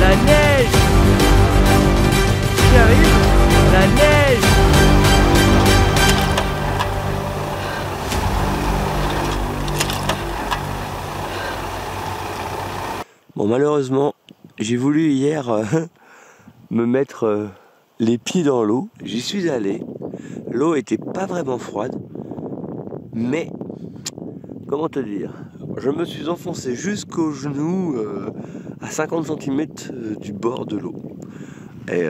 La neige! J'y arrive! La neige! Bon, malheureusement, j'ai voulu hier me mettre les pieds dans l'eau. J'y suis allé. L'eau était pas vraiment froide, mais comment te dire, je me suis enfoncé jusqu'au genou à 50 cm du bord de l'eau. Et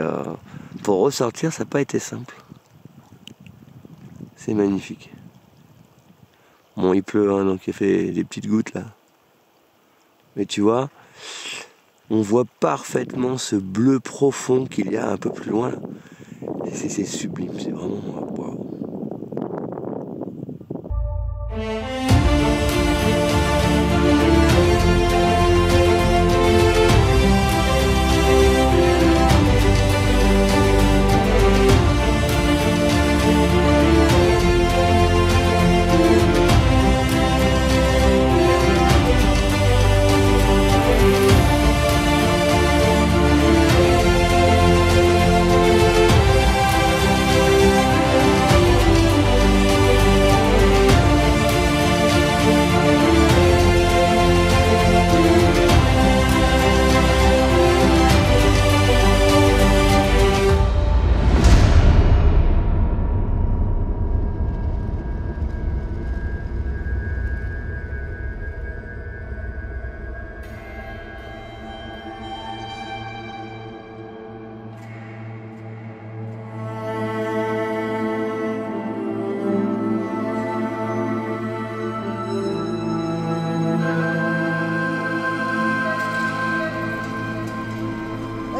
pour ressortir, ça n'a pas été simple. C'est magnifique. Bon, il pleut, hein, donc il fait des petites gouttes là. Mais tu vois, on voit parfaitement ce bleu profond qu'il y a un peu plus loin. C'est sublime, c'est vraiment waouh.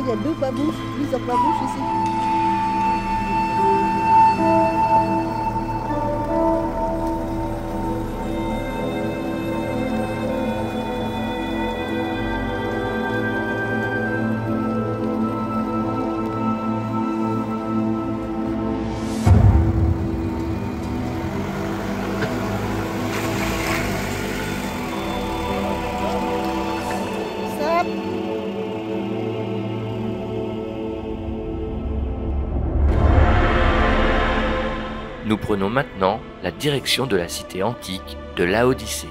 Il y a deux babouches, plusieurs babouches ici. Nous prenons maintenant la direction de la cité antique de Laodicée.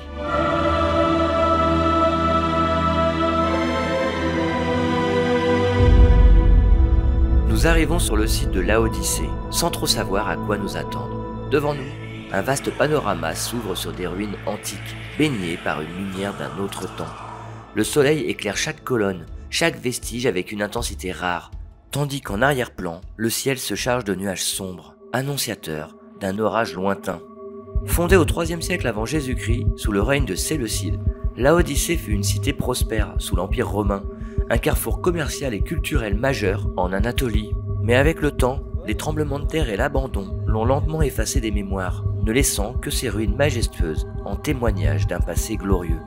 Nous arrivons sur le site de Laodicée sans trop savoir à quoi nous attendre. Devant nous, un vaste panorama s'ouvre sur des ruines antiques, baignées par une lumière d'un autre temps. Le soleil éclaire chaque colonne, chaque vestige avec une intensité rare, tandis qu'en arrière-plan, le ciel se charge de nuages sombres, annonciateurs d'un orage lointain. Fondée au IIIe siècle avant Jésus-Christ, sous le règne de Séleucide, Laodicée fut une cité prospère sous l'Empire romain, un carrefour commercial et culturel majeur en Anatolie. Mais avec le temps, les tremblements de terre et l'abandon l'ont lentement effacé des mémoires, ne laissant que ces ruines majestueuses en témoignage d'un passé glorieux.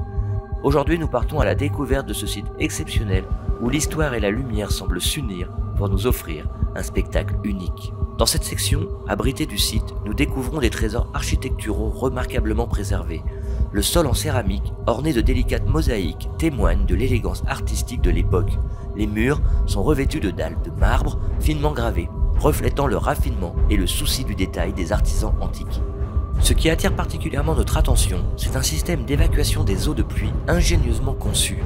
Aujourd'hui, nous partons à la découverte de ce site exceptionnel où l'histoire et la lumière semblent s'unir pour nous offrir un spectacle unique. Dans cette section, abritée du site, nous découvrons des trésors architecturaux remarquablement préservés. Le sol en céramique, orné de délicates mosaïques, témoigne de l'élégance artistique de l'époque. Les murs sont revêtus de dalles de marbre finement gravées, reflétant le raffinement et le souci du détail des artisans antiques. Ce qui attire particulièrement notre attention, c'est un système d'évacuation des eaux de pluie ingénieusement conçu.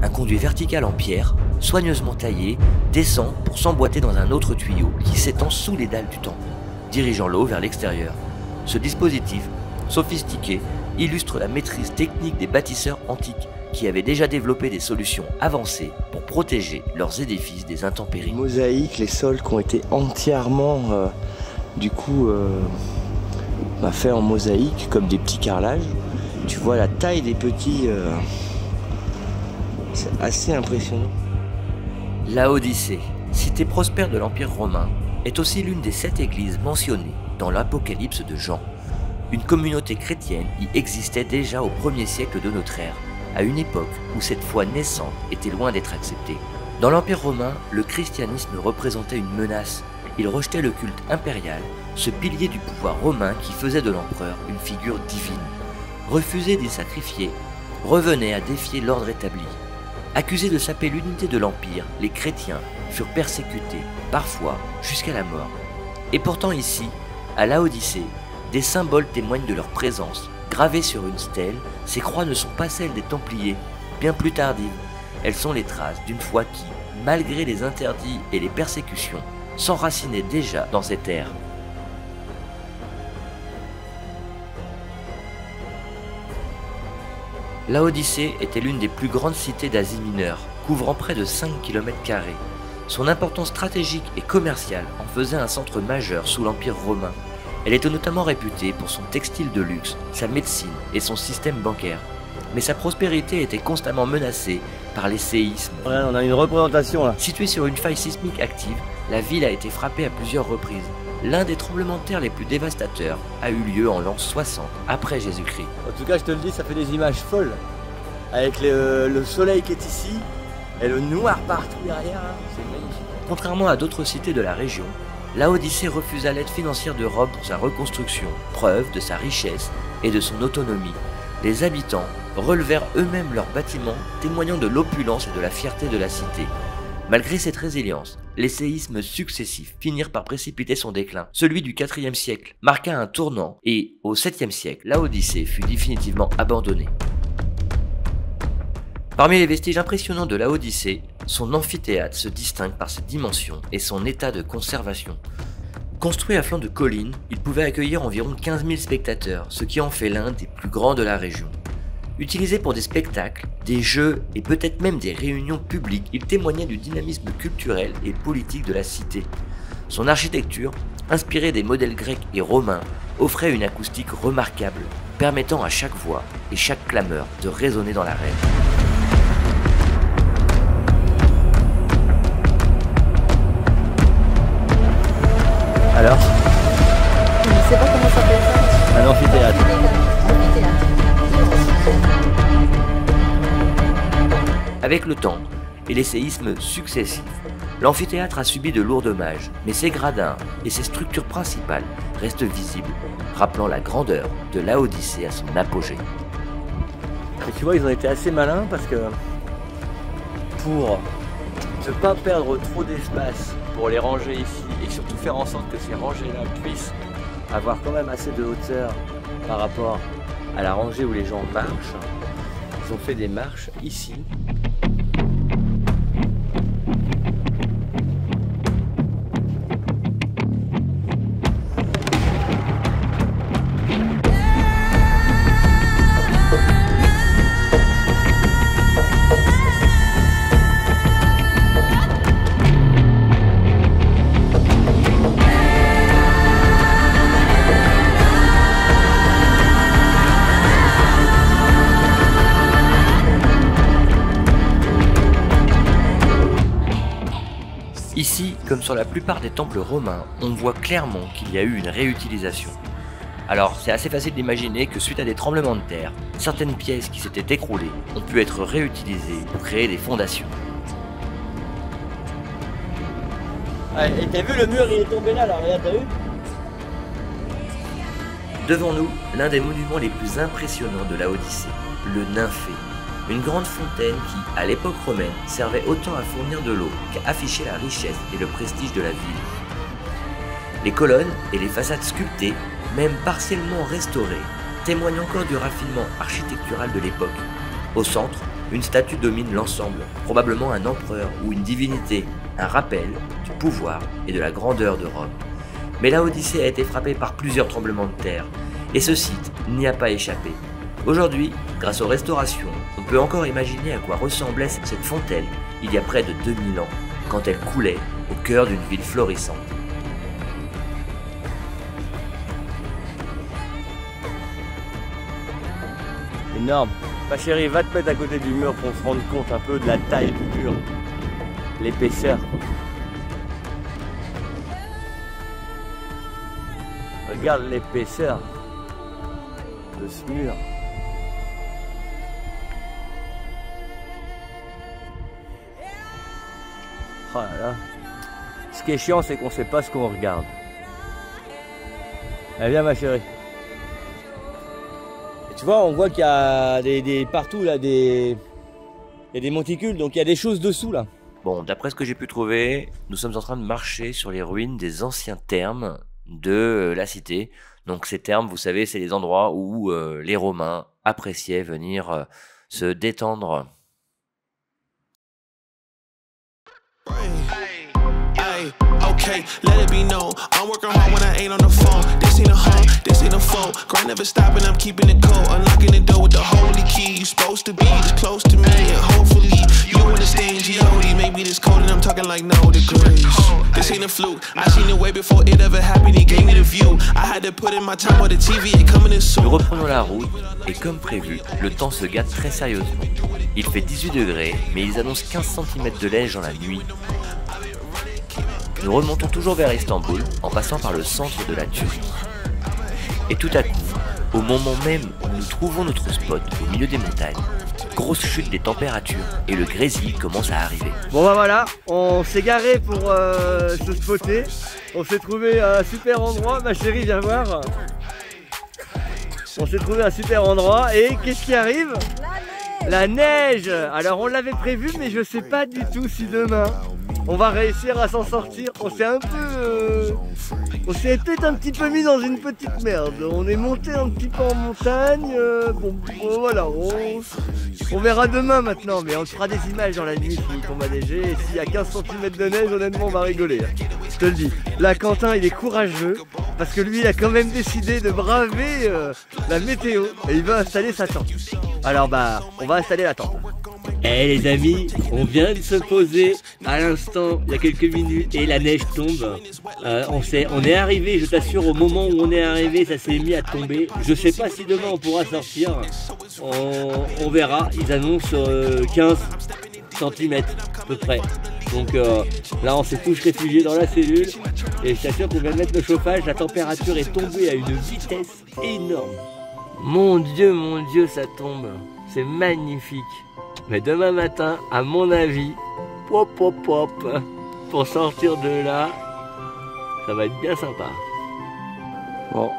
Un conduit vertical en pierre, soigneusement taillé, descend pour s'emboîter dans un autre tuyau qui s'étend sous les dalles du temple, dirigeant l'eau vers l'extérieur. Ce dispositif, sophistiqué, illustre la maîtrise technique des bâtisseurs antiques qui avaient déjà développé des solutions avancées pour protéger leurs édifices des intempéries. Mosaïques, les sols qui ont été entièrement fait en mosaïque, comme des petits carrelages. Tu vois la taille des petits... c'est assez impressionnant. Laodicée, cité prospère de l'Empire romain, est aussi l'une des 7 églises mentionnées dans l'Apocalypse de Jean. Une communauté chrétienne y existait déjà au 1er siècle de notre ère, à une époque où cette foi naissante était loin d'être acceptée. Dans l'Empire romain, le christianisme représentait une menace. Il rejetait le culte impérial, ce pilier du pouvoir romain qui faisait de l'empereur une figure divine. Refuser d'y sacrifier revenait à défier l'ordre établi. Accusés de saper l'unité de l'Empire, les chrétiens furent persécutés, parfois jusqu'à la mort. Et pourtant ici, à Laodicée, des symboles témoignent de leur présence. Gravées sur une stèle, ces croix ne sont pas celles des Templiers, bien plus tardives. Elles sont les traces d'une foi qui, malgré les interdits et les persécutions, s'enracinait déjà dans ces terres. Laodicée était l'une des plus grandes cités d'Asie mineure, couvrant près de 5 km². Son importance stratégique et commerciale en faisait un centre majeur sous l'Empire romain. Elle était notamment réputée pour son textile de luxe, sa médecine et son système bancaire. Mais sa prospérité était constamment menacée par les séismes. On a une représentation là. Située sur une faille sismique active, la ville a été frappée à plusieurs reprises. L'un des tremblements de terre les plus dévastateurs a eu lieu en l'an 60 après Jésus-Christ. En tout cas, je te le dis, ça fait des images folles. Avec le soleil qui est ici et le noir partout derrière, hein. C'est magnifique. Contrairement à d'autres cités de la région, Laodicée refusa l'aide financière de Rome pour sa reconstruction, preuve de sa richesse et de son autonomie. Les habitants relevèrent eux-mêmes leurs bâtiments, témoignant de l'opulence et de la fierté de la cité. Malgré cette résilience, les séismes successifs finirent par précipiter son déclin. Celui du IVe siècle marqua un tournant et, au 7e siècle, Laodicée fut définitivement abandonnée. Parmi les vestiges impressionnants de Laodicée, son amphithéâtre se distingue par ses dimensions et son état de conservation. Construit à flanc de colline, il pouvait accueillir environ 15 000 spectateurs, ce qui en fait l'un des plus grands de la région. Utilisé pour des spectacles, des jeux et peut-être même des réunions publiques, il témoignait du dynamisme culturel et politique de la cité. Son architecture, inspirée des modèles grecs et romains, offrait une acoustique remarquable, permettant à chaque voix et chaque clameur de résonner dans l'arène. Alors, Je ne sais pas comment ça s'appelle ça. un amphithéâtre. Amphithéâtre. Avec le temps et les séismes successifs, l'amphithéâtre a subi de lourds dommages, mais ses gradins et ses structures principales restent visibles, rappelant la grandeur de Laodicée à son apogée. Et tu vois, ils ont été assez malins parce que pour ne pas perdre trop d'espace pour les ranger ici et surtout faire en sorte que ces rangées-là puissent avoir quand même assez de hauteur par rapport à la rangée où les gens marchent, ils ont fait des marches ici. Ici, comme sur la plupart des temples romains, on voit clairement qu'il y a eu une réutilisation. Alors, c'est assez facile d'imaginer que suite à des tremblements de terre, certaines pièces qui s'étaient écroulées ont pu être réutilisées pour créer des fondations. Ah, et t'as vu le mur, il est tombé là, regarde, t'as vu? Devant nous, l'un des monuments les plus impressionnants de Laodicée, le Nymphée. Une grande fontaine qui, à l'époque romaine, servait autant à fournir de l'eau qu'à afficher la richesse et le prestige de la ville. Les colonnes et les façades sculptées, même partiellement restaurées, témoignent encore du raffinement architectural de l'époque. Au centre, une statue domine l'ensemble, probablement un empereur ou une divinité, un rappel du pouvoir et de la grandeur de Rome. Mais Laodicée a été frappée par plusieurs tremblements de terre, et ce site n'y a pas échappé. Aujourd'hui, grâce aux restaurations, on peut encore imaginer à quoi ressemblait cette fontaine il y a près de 2000 ans, quand elle coulait au cœur d'une ville florissante. Énorme. Ma chérie, va te mettre à côté du mur pour se rendre compte un peu de la taille du mur, l'épaisseur. Regarde l'épaisseur de ce mur. Oh là là. Ce qui est chiant, c'est qu'on sait pas ce qu'on regarde. Allez, viens ma chérie. Et tu vois, on voit qu'il y a partout là des Il y a des monticules, donc il y a des choses dessous là. Bon, d'après ce que j'ai pu trouver, nous sommes en train de marcher sur les ruines des anciens thermes de la cité. Donc ces thermes, vous savez, c'est les endroits où les Romains appréciaient venir se détendre. Okay, let it be known. I'm working hard when I ain't on the phone. This ain't a home, this ain't a phone. Grind never stopping, I'm keeping it cold. Unlocking the door with the holy key. You supposed to be this close to me, and hopefully you understand G.O.D. Maybe this cold and I'm talking like no degrees. This ain't a fluke. I seen it way before it ever happened. He gave me the view. I had to put in my time on the TV. It coming in soon. Nous reprenons la route et comme prévu, le temps se gâte très sérieusement. Il fait 18 degrés, mais ils annoncent 15 cm de neige dans la nuit. Nous remontons toujours vers Istanbul en passant par le centre de la Turquie. Et tout à coup, au moment même où nous trouvons notre spot au milieu des montagnes, grosse chute des températures et le grésil commence à arriver. Bon bah voilà, on s'est garé pour se spotter. On s'est trouvé un super endroit, ma chérie viens voir. On s'est trouvé un super endroit et qu'est-ce qui arrive? La neige. Alors on l'avait prévu mais je sais pas du tout si demain on va réussir à s'en sortir. On s'est peut-être un petit peu mis dans une petite merde. On est monté un petit peu en montagne. Bon voilà, on verra demain maintenant. Mais on fera des images dans la nuit s'il tombe à neiger. Et s'il y a 15 cm de neige, honnêtement on va rigoler. Je te le dis. Là Quentin il est courageux. Parce que lui il a quand même décidé de braver la météo. Et il va installer sa tente. Alors bah on va installer la tente. Eh les amis, on vient de se poser à l'instant, il y a quelques minutes, et la neige tombe. On est arrivé, je t'assure, au moment où on est arrivé, ça s'est mis à tomber. Je sais pas si demain on pourra sortir, on verra. Ils annoncent 15 cm à peu près. Donc là on s'est tous réfugiés dans la cellule, et je t'assure qu'on vient de mettre le chauffage, la température est tombée à une vitesse énorme. Mon Dieu, ça tombe, c'est magnifique. Mais demain matin, à mon avis, pour sortir de là, ça va être bien sympa. Bon,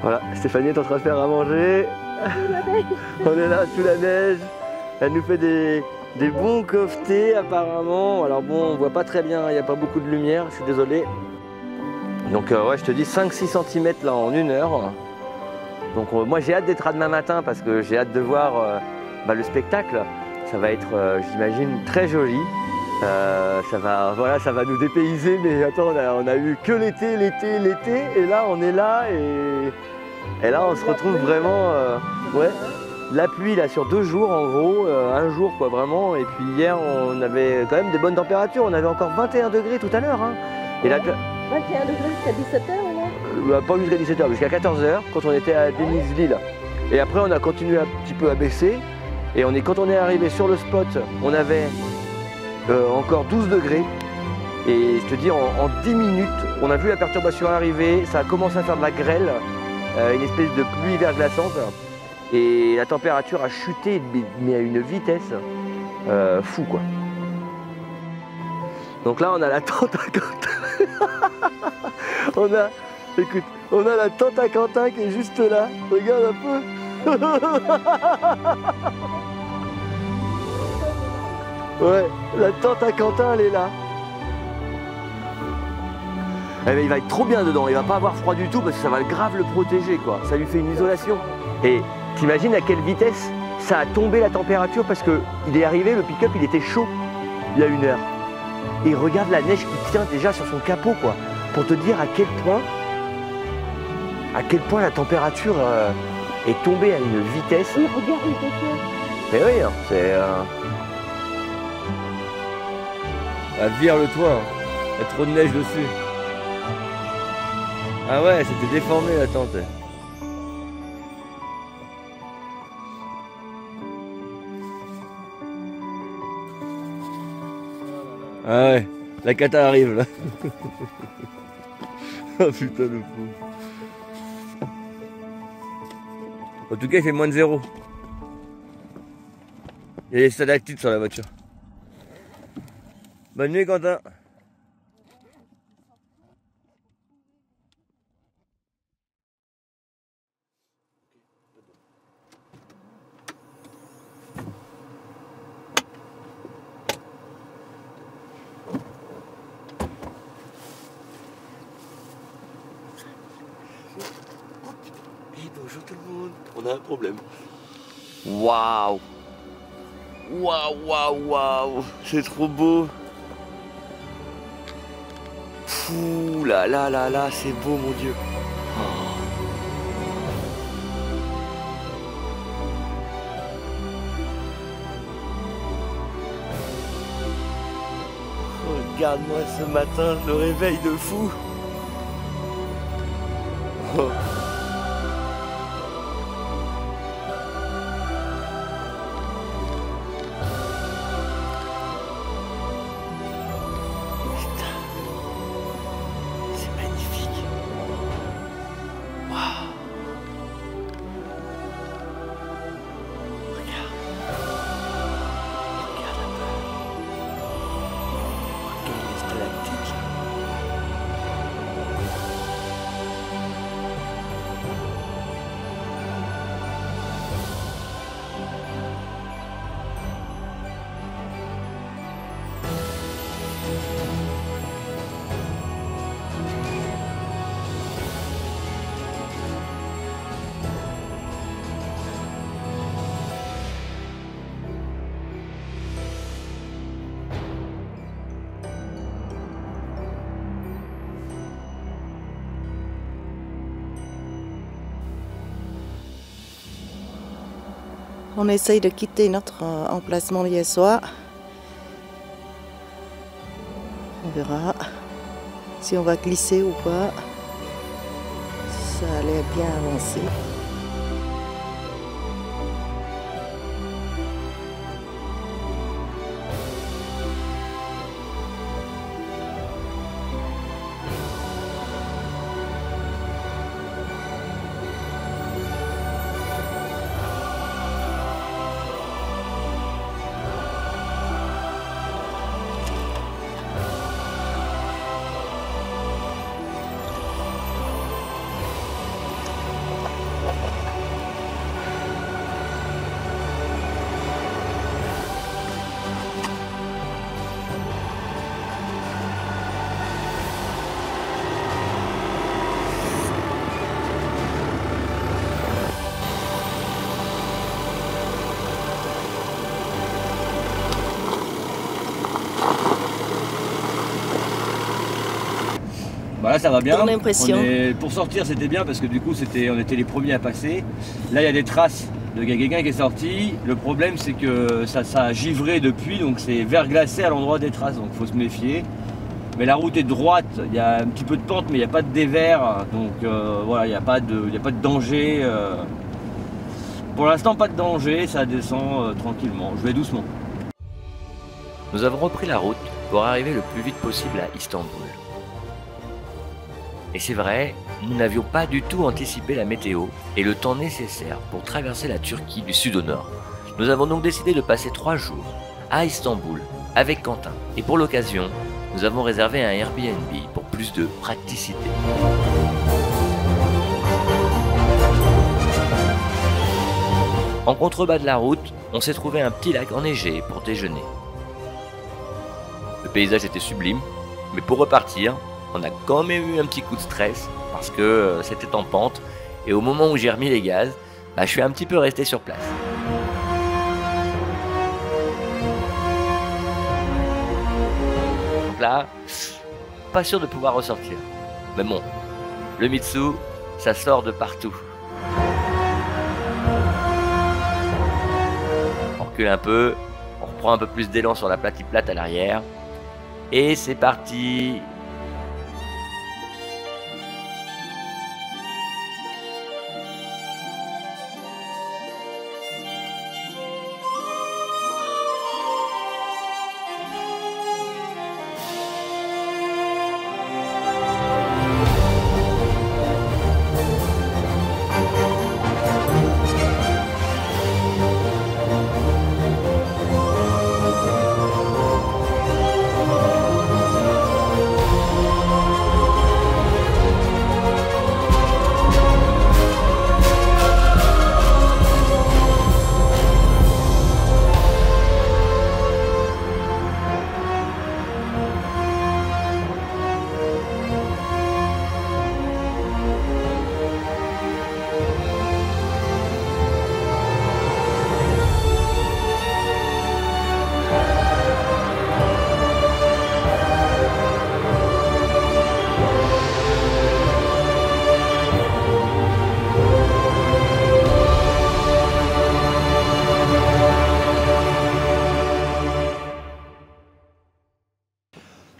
voilà, Stéphanie est en train de faire à manger. On est là sous la neige. Elle nous fait des bons koftés apparemment. Alors bon, on voit pas très bien, il n'y a pas beaucoup de lumière, je suis désolé. Donc ouais, je te dis 5-6 cm là en 1 heure. Donc moi j'ai hâte d'être à demain matin parce que j'ai hâte de voir le spectacle. Ça va être, j'imagine, très joli. Ça va nous dépayser, mais attends, on a eu que l'été, et là on est là, et là on se retrouve vraiment, ouais, la pluie là sur 2 jours en gros, un jour quoi vraiment, et puis hier on avait quand même des bonnes températures, on avait encore 21 degrés tout à l'heure. Hein. Et là, 21 degrés jusqu'à 17h là? Pas jusqu'à 17h, jusqu'à 14h quand on était à Denizli. Et après on a continué un petit peu à baisser. Et quand on est arrivé sur le spot, on avait encore 12 degrés. Et je te dis, en 10 minutes, on a vu la perturbation arriver, ça a commencé à faire de la grêle, une espèce de pluie verglaçante. Et la température a chuté, mais à une vitesse fou quoi. Donc là, on a la tente à Quentin. on a la tente à Quentin qui est juste là. Regarde un peu. Ouais, la tente à Quentin elle est là. Eh ben, il va être trop bien dedans, il va pas avoir froid du tout parce que ça va grave le protéger quoi. Ça lui fait une isolation. Et t'imagines à quelle vitesse ça a tombé la température parce que il est arrivé, le pick-up il était chaud il y a 1 heure. Et regarde la neige qui tient déjà sur son capot quoi. Pour te dire à quel point la température est tombée à une vitesse. Oui, regarde les coquins. Mais oui, hein, c'est... Ah, vire le toit, hein. Il y a trop de neige dessus. Ah ouais, c'était déformé la tente. Ah ouais, la cata arrive là. Oh putain de fou. En tout cas, il fait moins de 0. Il y a des stalactites sur la voiture. Bonne nuit, Quentin. on a un problème. Waouh! Waouh, waouh, waouh! C'est trop beau! Ouh là là là là, c'est beau, mon Dieu! Oh. Regarde-moi ce matin, le réveil de fou! Oh. On essaye de quitter notre emplacement liessois. On verra si on va glisser ou pas. Ça allait bien avancer. Voilà, ça va bien. Ton impression? Pour sortir, c'était bien parce que du coup, on était les premiers à passer. Là, il y a des traces de quelqu'un qui est sorti. Le problème, c'est que ça a givré depuis, donc c'est verglacé à l'endroit des traces, donc il faut se méfier. Mais la route est droite, il y a un petit peu de pente, mais il n'y a pas de dévers, donc voilà, il n'y a pas de danger. Pour l'instant, pas de danger, ça descend tranquillement. Je vais doucement. Nous avons repris la route pour arriver le plus vite possible à Istanbul. Et c'est vrai, nous n'avions pas du tout anticipé la météo et le temps nécessaire pour traverser la Turquie du sud au nord. Nous avons donc décidé de passer 3 jours à Istanbul avec Quentin. Et pour l'occasion, nous avons réservé un Airbnb pour plus de praticité. En contrebas de la route, on s'est trouvé un petit lac enneigé pour déjeuner. Le paysage était sublime, mais pour repartir, on a quand même eu un petit coup de stress parce que c'était en pente et au moment où j'ai remis les gaz, je suis un petit peu resté sur place. Donc là, pas sûr de pouvoir ressortir. Mais bon, le Mitsu, ça sort de partout. On recule un peu, on reprend un peu plus d'élan sur la platie plate à l'arrière. Et c'est parti!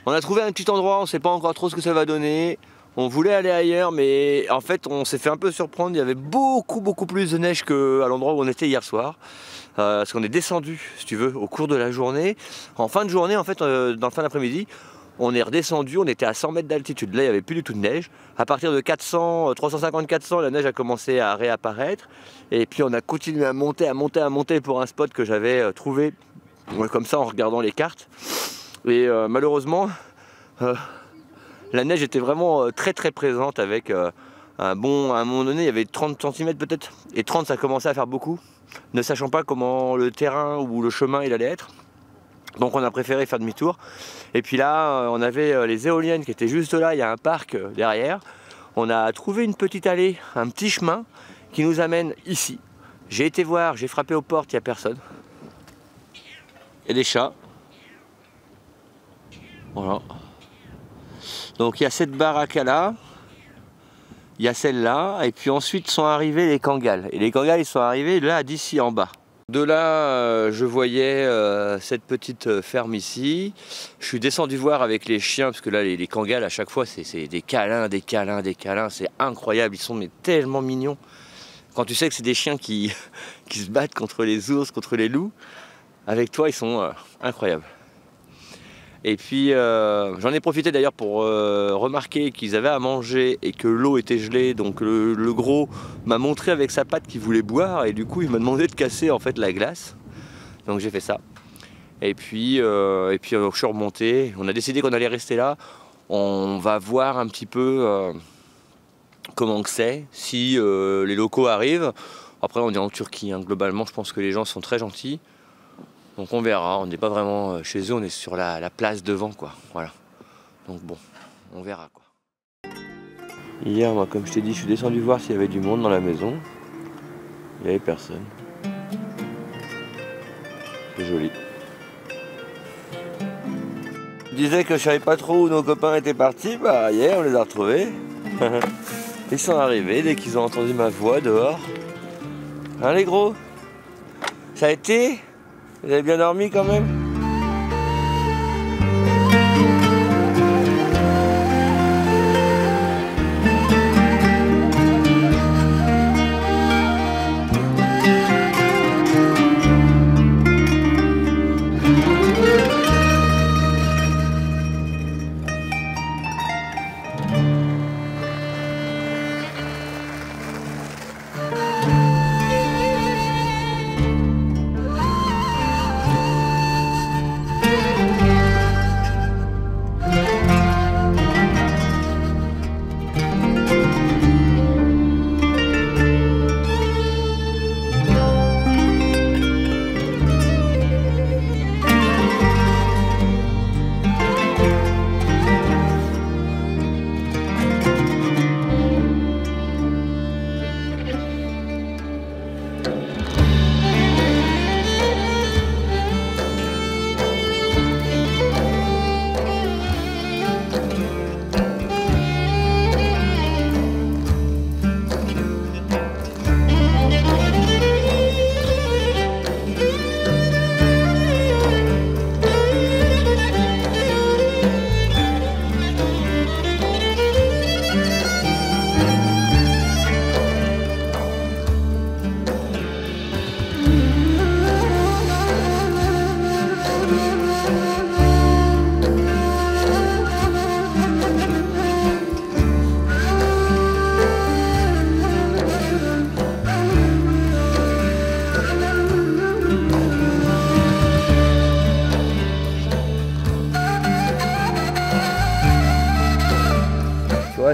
On a trouvé un petit endroit, on ne sait pas encore trop ce que ça va donner. On voulait aller ailleurs, mais en fait on s'est fait un peu surprendre. Il y avait beaucoup plus de neige qu'à l'endroit où on était hier soir. Parce qu'on est descendu, si tu veux, au cours de la journée. En fin de journée, en fait, dans le fin d'après-midi, on est redescendu, on était à 100 mètres d'altitude. Là, il n'y avait plus du tout de neige. À partir de 350-400, la neige a commencé à réapparaître. Et puis on a continué à monter pour un spot que j'avais trouvé, comme ça, en regardant les cartes. Et malheureusement, la neige était vraiment très présente avec à un moment donné, il y avait 30 cm peut-être. Et 30, ça commençait à faire beaucoup, ne sachant pas comment le terrain ou le chemin il allait être. Donc on a préféré faire demi-tour. Et puis là, on avait les éoliennes qui étaient juste là, il y a un parc derrière. On a trouvé une petite allée, un petit chemin qui nous amène ici. J'ai été voir, j'ai frappé aux portes, il n'y a personne. Il y a des chats. Voilà. Donc il y a cette baraque là, il y a celle-là, et puis ensuite sont arrivés les Kangals. Et les Kangals ils sont arrivés là, d'ici en bas. De là, je voyais cette petite ferme ici. Je suis descendu voir avec les chiens, parce que là, les Kangals, à chaque fois, c'est des câlins. C'est incroyable, ils sont mais tellement mignons. Quand tu sais que c'est des chiens qui se battent contre les ours, contre les loups, avec toi, ils sont incroyables. Et puis j'en ai profité d'ailleurs pour remarquer qu'ils avaient à manger et que l'eau était gelée. Donc le gros m'a montré avec sa patte qu'il voulait boire et du coup il m'a demandé de casser en fait la glace. Donc j'ai fait ça. Et puis je suis remonté. On a décidé qu'on allait rester là. On va voir un petit peu comment que c'est, si les locaux arrivent. Après on est en Turquie, hein. Globalement je pense que les gens sont très gentils. Donc on verra, on n'est pas vraiment chez eux, on est sur la place devant quoi, voilà. Donc bon, on verra quoi. Hier, moi, comme je t'ai dit, je suis descendu voir s'il y avait du monde dans la maison. Il n'y avait personne. C'est joli. Je disais que je savais pas trop où nos copains étaient partis, bah hier on les a retrouvés. Ils sont arrivés dès qu'ils ont entendu ma voix dehors. Hein les gros? Ça a été? Vous avez bien dormi quand même?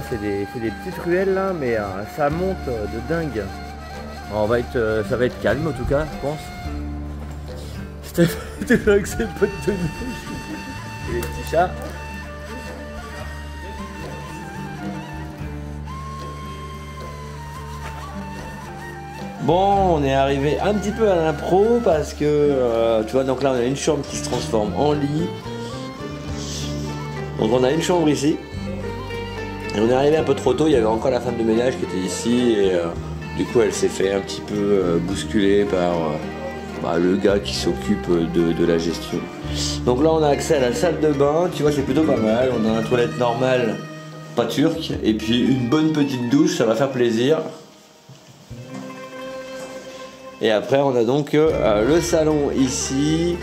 C'est des petites ruelles là, mais ça monte de dingue. Ça va être calme en tout cas, je pense. C'était là avec ses potes de neige et les petits chats. Bon, on est arrivé un petit peu à l'impro parce que tu vois, donc là on a une chambre qui se transforme en lit. Donc on a une chambre ici. Et on est arrivé un peu trop tôt, il y avait encore la femme de ménage qui était ici et du coup elle s'est fait un petit peu bousculer le gars qui s'occupe de la gestion. Donc là on a accès à la salle de bain, tu vois c'est plutôt pas mal, on a une toilette normale, pas turque, et puis une bonne petite douche, ça va faire plaisir. Et après on a donc le salon ici,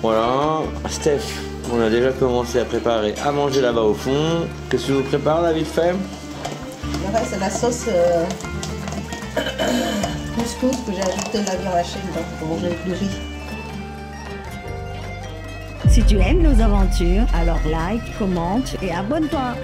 voilà. Steph, on a déjà commencé à préparer à manger là-bas au fond. Qu'est-ce que tu nous prépares là vite fait? C'est la sauce couscous que j'ai ajouté la viande hachée dedans pour manger avec le riz. Si tu aimes nos aventures, alors like, commente et abonne-toi.